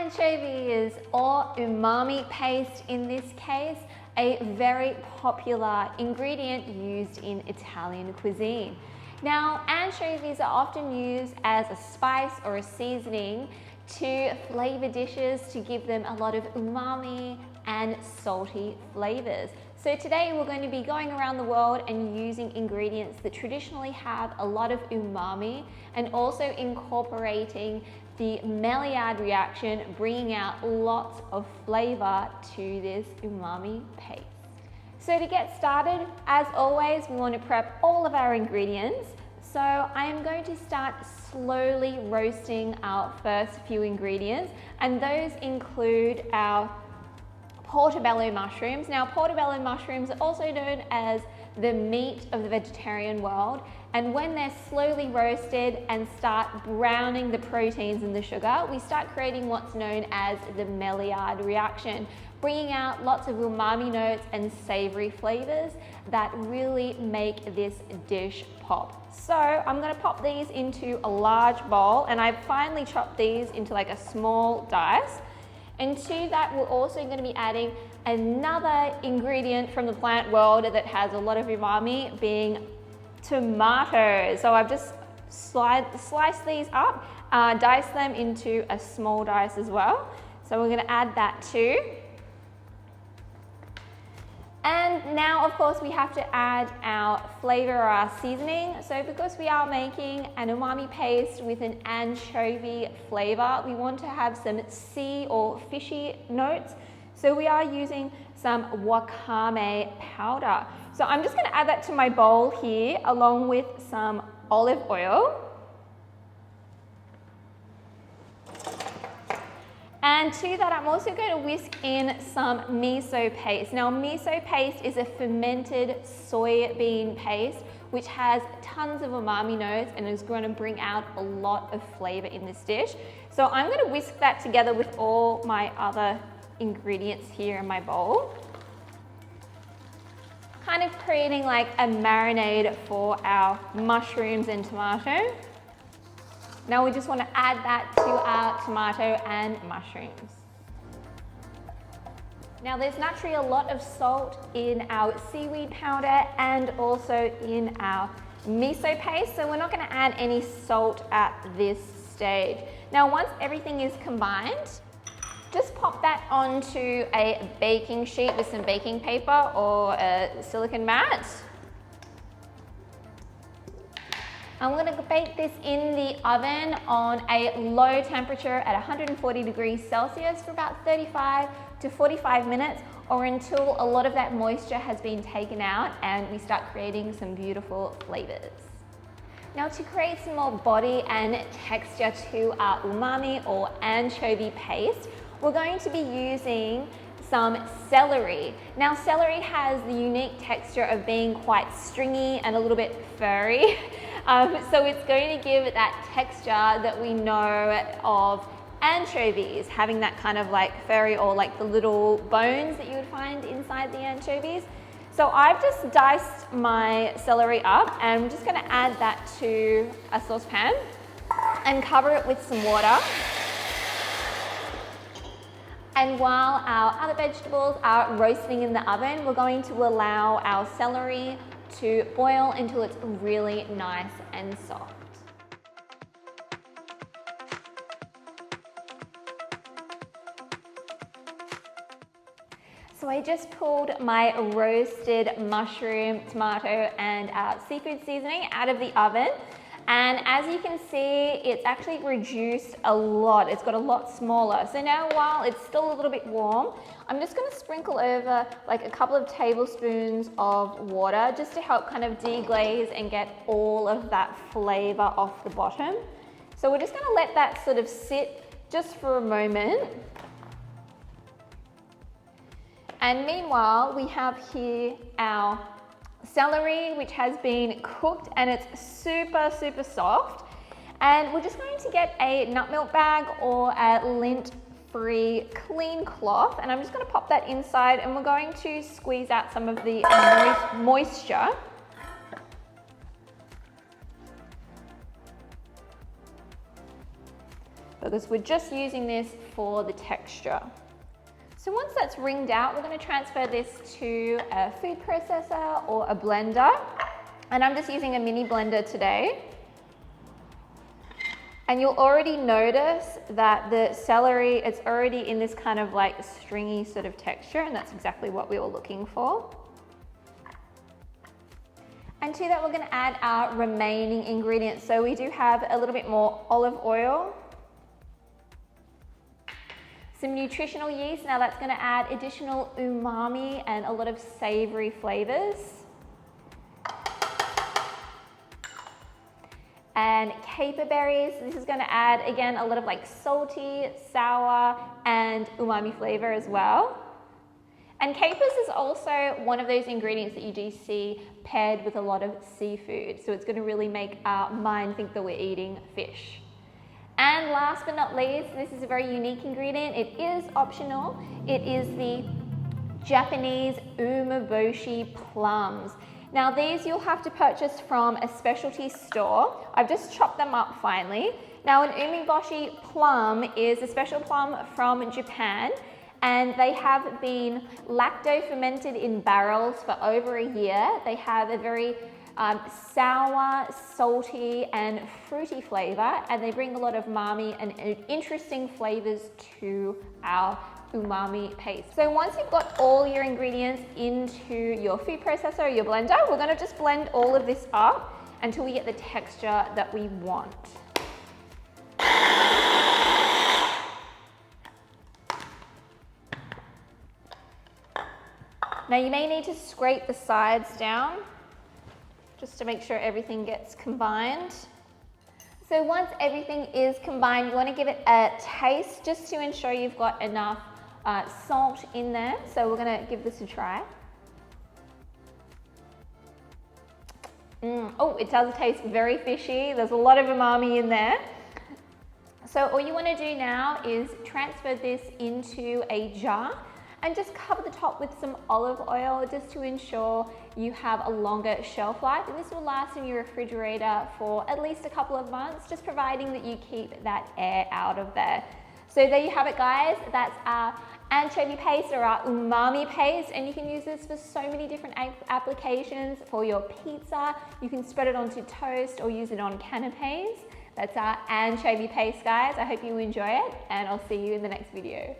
Anchovies, or umami paste in this case, a very popular ingredient used in Italian cuisine. Now, anchovies are often used as a spice or a seasoning to flavor dishes to give them a lot of umami and salty flavors. So today we're going to be going around the world and using ingredients that traditionally have a lot of umami and also incorporating the Maillard reaction, bringing out lots of flavor to this umami paste. So to get started, as always, we want to prep all of our ingredients. So I am going to start slowly roasting our first few ingredients, and those include our portobello mushrooms. Now, portobello mushrooms are also known as the meat of the vegetarian world, and when they're slowly roasted and start browning the proteins in the sugar, we start creating what's known as the Maillard reaction, bringing out lots of umami notes and savory flavors that really make this dish pop. So I'm going to pop these into a large bowl, and I've finely chopped these into like a small dice. And to that, we're also going to be adding another ingredient from the plant world that has a lot of umami, being tomatoes. So I've just sliced these up, diced them into a small dice as well. So we're going to add that too. And now, of course, we have to add our flavor or our seasoning. So because we are making an umami paste with an anchovy flavor, we want to have some sea or fishy notes. So we are using some wakame powder. So I'm just going to add that to my bowl here along with some olive oil. And to that, I'm also going to whisk in some miso paste. Now, miso paste is a fermented soybean paste which has tons of umami notes and is going to bring out a lot of flavor in this dish. So I'm going to whisk that together with all my other ingredients here in my bowl, kind of creating like a marinade for our mushrooms and tomato. Now we just want to add that to our tomato and mushrooms. Now there's naturally a lot of salt in our seaweed powder and also in our miso paste, so we're not going to add any salt at this stage. Now once everything is combined, just pop that onto a baking sheet with some baking paper or a silicone mat. I'm going to bake this in the oven on a low temperature at 140 degrees Celsius for about 35 to 45 minutes, or until a lot of that moisture has been taken out and we start creating some beautiful flavors. Now to create some more body and texture to our umami or anchovy paste, we're going to be using some celery. Now celery has the unique texture of being quite stringy and a little bit furry. So it's going to give that texture that we know of anchovies, having that kind of like furry or like the little bones that you would find inside the anchovies. So I've just diced my celery up, and I'm just going to add that to a saucepan and cover it with some water. And while our other vegetables are roasting in the oven, we're going to allow our celery to boil until it's really nice and soft. So I just pulled my roasted mushroom, tomato, and seafood seasoning out of the oven. And as you can see, it's actually reduced a lot. It's got a lot smaller. So now, while it's still a little bit warm, I'm just going to sprinkle over like a couple of tablespoons of water just to help kind of deglaze and get all of that flavor off the bottom. So we're just going to let that sort of sit just for a moment. And meanwhile, we have here our celery, which has been cooked and it's super, super soft. And we're just going to get a nut milk bag or a lint-free clean cloth, and I'm just going to pop that inside, and we're going to squeeze out some of the moisture. because we're just using this for the texture. So once that's wringed out, we're going to transfer this to a food processor or a blender. And I'm just using a mini blender today. And you'll already notice that the celery, it's already in this kind of like stringy sort of texture, and that's exactly what we were looking for. And to that, we're going to add our remaining ingredients. So we do have a little bit more olive oil, some nutritional yeast. Now that's going to add additional umami and a lot of savory flavors. And caper berries. This is going to add, again, a lot of like salty, sour, and umami flavor as well. And capers is also one of those ingredients that you do see paired with a lot of seafood. So it's going to really make our mind think that we're eating fish. And last but not least, this is a very unique ingredient. It is optional. It is the Japanese umeboshi plums. Now these you'll have to purchase from a specialty store. I've just chopped them up finely. Now an umeboshi plum is a special plum from Japan, and they have been lacto fermented in barrels for over a year. They have a very sour, salty, and fruity flavor, and they bring a lot of umami and interesting flavors to our umami paste. So once you've got all your ingredients into your food processor or your blender, we're going to just blend all of this up until we get the texture that we want. Now you may need to scrape the sides down just to make sure everything gets combined. So once everything is combined, you want to give it a taste just to ensure you've got enough salt in there. So we're going to give this a try. Oh, it does taste very fishy. There's a lot of umami in there. So all you want to do now is transfer this into a jar and just cover the top with some olive oil just to ensure you have a longer shelf life. And this will last in your refrigerator for at least a couple of months, just providing that you keep that air out of there. So there you have it, guys. That's our anchovy paste or our umami paste, and you can use this for so many different applications. For your pizza, you can spread it onto toast or use it on canapes. That's our anchovy paste, guys. I hope you enjoy it, and I'll see you in the next video.